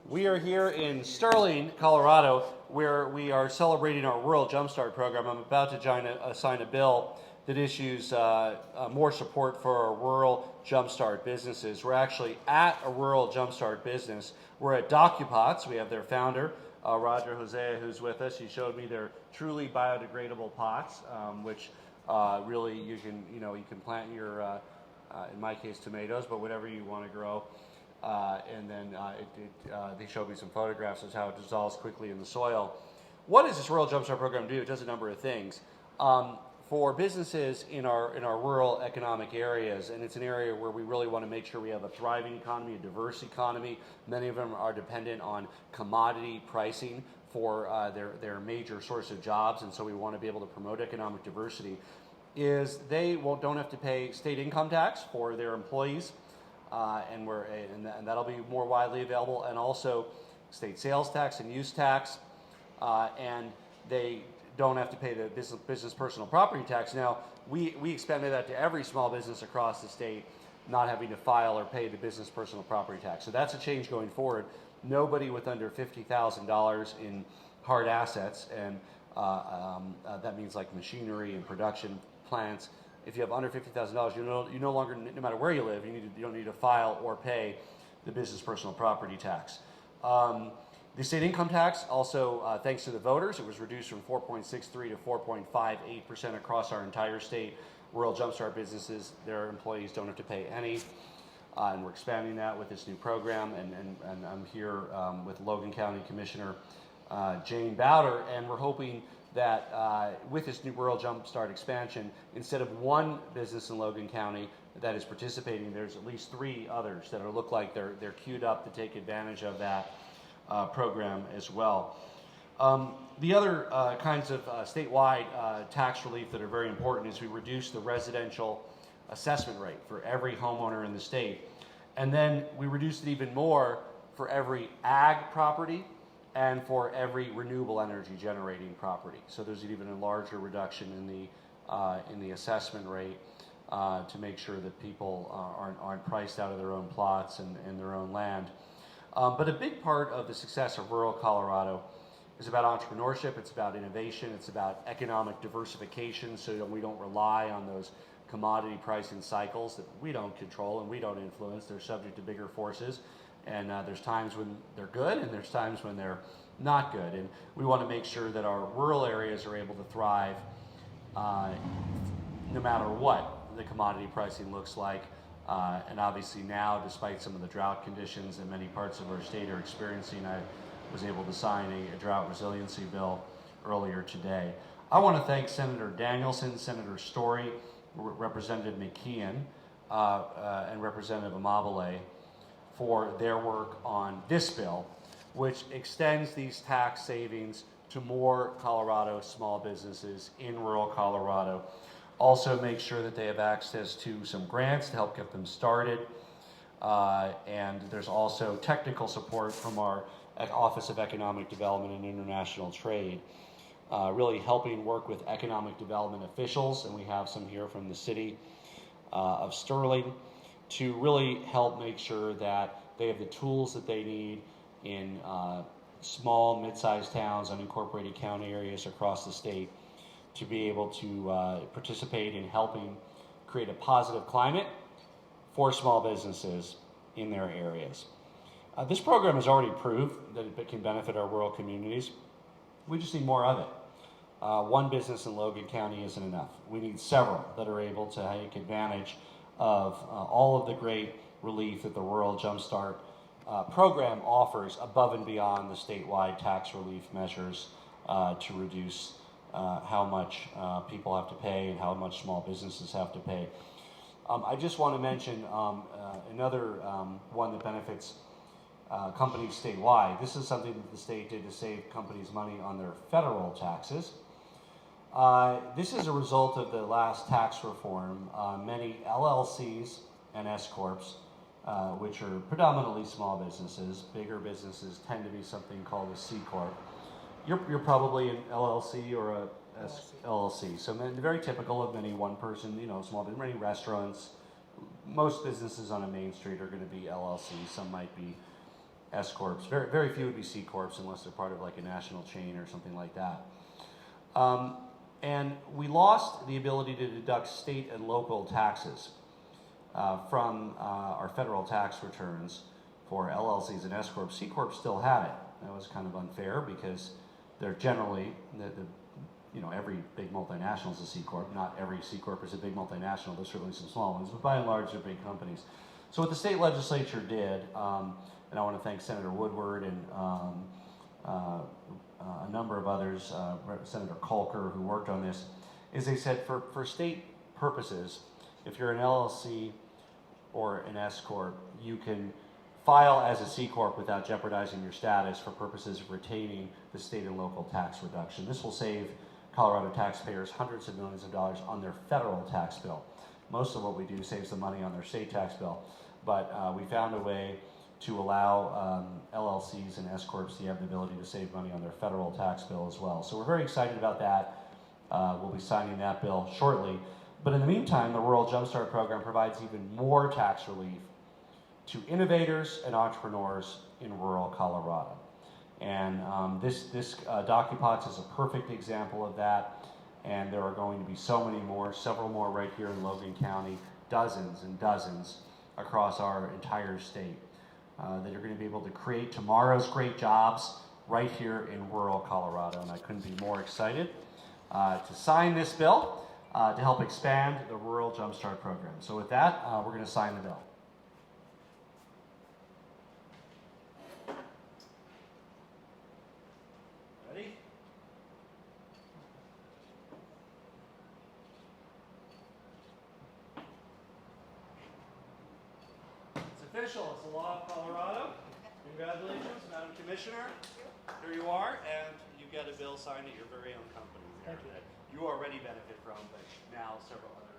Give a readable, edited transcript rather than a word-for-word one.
We are here in Sterling, Colorado, where we are celebrating our Rural Jumpstart program. I'm about to sign a bill that issues more support for our rural jumpstart businesses. We're actually at a rural jumpstart business. We're at DocuPots. We have their founder, Roger Hosea, who's with us. He showed me their truly biodegradable pots, which really you can plant your, in my case, tomatoes, but whatever you want to grow. And then they showed me some photographs of how it dissolves quickly in the soil. What does this Rural Jumpstart program do? It does a number of things. For businesses in our rural economic areas, and it's an area where we really want to make sure we have a thriving economy, a diverse economy. Many of them are dependent on commodity pricing for their major source of jobs, and so we want to be able to promote economic diversity. Is they don't have to pay state income tax for their employees. And that'll be more widely available, and also state sales tax and use tax, and they don't have to pay the business personal property tax. Now, we expanded that to every small business across the state, not having to file or pay the business personal property tax. So that's a change going forward. Nobody with under $50,000 in hard assets, and that means like machinery and production plants. If you have under $50,000, you no longer, no matter where you live, you don't need to file or pay the business personal property tax. The state income tax also, thanks to the voters, it was reduced from 4.63 to 4.58% across our entire state. Rural Jumpstart businesses, their employees don't have to pay any, and we're expanding that with this new program. And I'm here with Logan County Commissioner Jane Bowder, and we're hoping that with this new Rural Jumpstart expansion, instead of one business in Logan County that is participating, there's at least 3 others that look like they're queued up to take advantage of that program as well. The other kinds of statewide tax relief that are very important is we reduce the residential assessment rate for every homeowner in the state. And then we reduce it even more for every ag property and for every renewable energy generating property. So there's even a larger reduction in the assessment rate to make sure that people aren't priced out of their own plots and their own land. But a big part of the success of rural Colorado is about entrepreneurship, it's about innovation, it's about economic diversification, so that we don't rely on those commodity pricing cycles that we don't control and we don't influence. They're subject to bigger forces. And there's times when they're good and there's times when they're not good. And we want to make sure that our rural areas are able to thrive no matter what the commodity pricing looks like. And obviously now, despite some of the drought conditions that many parts of our state are experiencing, I was able to sign a drought resiliency bill earlier today. I want to thank Senator Danielson, Senator Story, Representative McKeon, and Representative Amabile for their work on this bill, which extends these tax savings to more Colorado small businesses in rural Colorado. Also make sure that they have access to some grants to help get them started. And there's also technical support from our Office of Economic Development and International Trade, really helping work with economic development officials, and we have some here from the city of Sterling, to really help make sure that they have the tools that they need in small, mid-sized towns, unincorporated county areas across the state to be able to participate in helping create a positive climate for small businesses in their areas. This program has already proved that it can benefit our rural communities. We just need more of it. One business in Logan County isn't enough. We need several that are able to take advantage of all of the great relief that the Rural Jumpstart program offers above and beyond the statewide tax relief measures to reduce how much people have to pay and how much small businesses have to pay. I just want to mention another one that benefits companies statewide. This is something that the state did to save companies money on their federal taxes. This is a result of the last tax reform. Many LLCs and S-Corps, which are predominantly small businesses, bigger businesses tend to be something called a C-Corp. You're probably an LLC or a LLC. So very typical of many one-person, small business, many restaurants. Most businesses on a main street are going to be LLC. Some might be S corps. Very few would be C corps unless they're part of like a national chain or something like that. And we lost the ability to deduct state and local taxes from our federal tax returns for LLCs and S corps. C corps still had it. That was kind of unfair because they're generally every big multinational is a C corp. Not every C corp is a big multinational. There's certainly some small ones, but by and large, they're big companies. So what the state legislature did, and I want to thank Senator Woodward and a number of others, Senator Kolker, who worked on this, is they said for state purposes, if you're an LLC or an S corp, you can file as a C corp without jeopardizing your status for purposes of retaining the state and local tax reduction. This will save Colorado taxpayers hundreds of millions of dollars on their federal tax bill. Most of what we do saves them money on their state tax bill, but we found a way to allow LLCs and S corps to have the ability to save money on their federal tax bill as well. So we're very excited about that. We'll be signing that bill shortly. But in the meantime, the Rural Jumpstart Program provides even more tax relief to innovators and entrepreneurs in rural Colorado. And this DocuPots is a perfect example of that. And there are going to be so many more, several more right here in Logan County, dozens and dozens across our entire state that are going to be able to create tomorrow's great jobs right here in rural Colorado. And I couldn't be more excited to sign this bill to help expand the Rural Jumpstart Program. So with that, we're going to sign the bill. Ready? It's official. It's the law of Colorado. Congratulations, Madam Commissioner. Here you are, and you get a bill signed at your very own company there that you already benefit from, but now several others.